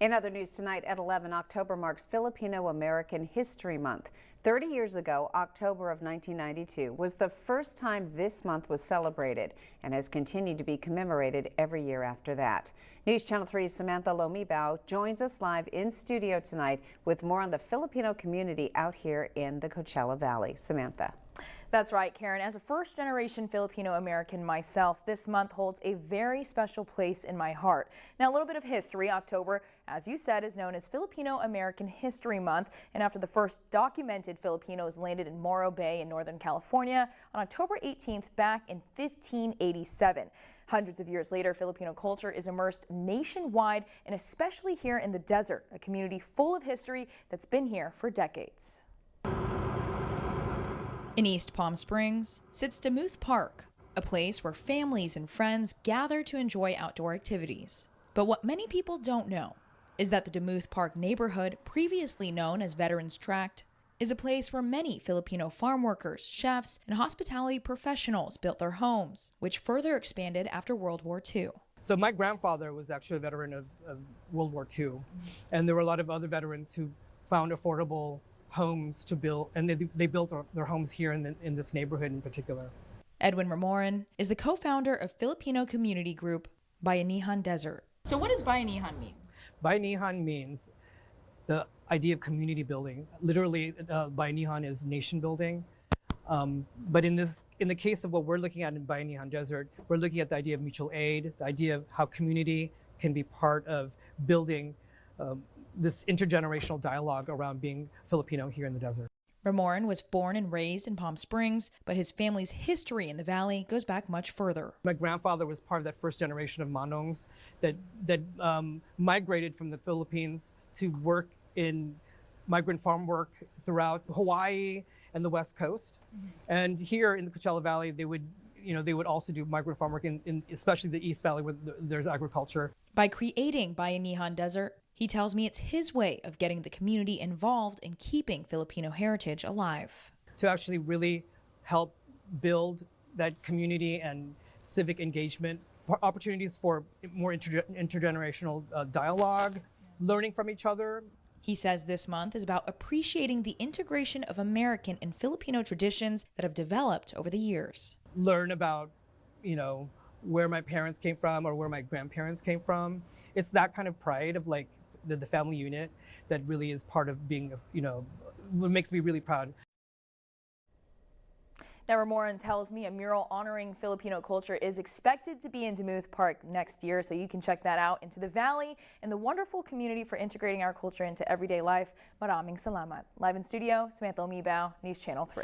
In other news tonight at 11, October marks Filipino American History Month. 30 years ago, October of 1992, was the first time this month was celebrated and has continued to be commemorated every year after that. News Channel 3's Samantha Lomibao joins us live in studio tonight with more on the Filipino community out here in the Coachella Valley. Samantha. That's right, Karen. As a first-generation Filipino-American myself, this month holds a very special place in my heart. Now, a little bit of history. October, as you said, is known as Filipino-American History Month. And after the first documented Filipinos landed in Morro Bay in Northern California on October 18th back in 1587. Hundreds of years later, Filipino culture is immersed nationwide and especially here in the desert, a community full of history that's been here for decades. In East Palm Springs sits Demuth Park, a place where families and friends gather to enjoy outdoor activities. But what many people don't know is that the Demuth Park neighborhood, previously known as Veterans Tract, is a place where many Filipino farm workers, chefs, and hospitality professionals built their homes, which further expanded after World War II. So my grandfather was actually a veteran of World War II, and there were a lot of other veterans who found affordable homes to build, and they built their homes here in this neighborhood in particular. Edwin Ramoran is the co-founder of Filipino community group Bayanihan Desert. So what does Bayanihan mean? Bayanihan means the idea of community building. Literally, Bayanihan is nation building. But in the case of what we're looking at in Bayanihan Desert, we're looking at the idea of mutual aid, the idea of how community can be part of building this intergenerational dialogue around being Filipino here in the desert. Ramoran was born and raised in Palm Springs, but his family's history in the valley goes back much further. My grandfather was part of that first generation of Manongs that migrated from the Philippines to work in migrant farm work throughout Hawaii and the West Coast. And here in the Coachella Valley, they would also do migrant farm work in especially the East Valley where there's agriculture. By creating Bayanihan Desert, he tells me it's his way of getting the community involved in keeping Filipino heritage alive. To actually really help build that community and civic engagement, opportunities for more intergenerational dialogue, learning from each other. He says this month is about appreciating the integration of American and Filipino traditions that have developed over the years. Learn about, where my parents came from or where my grandparents came from. It's that kind of pride of like the family unit that really is part of being, what makes me really proud. Now, Ramoran tells me a mural honoring Filipino culture is expected to be in Demuth Park next year, so you can check that out. Into the valley and the wonderful community for integrating our culture into everyday life. Maraming salamat. Live in studio, Samantha Lomibao, News Channel 3.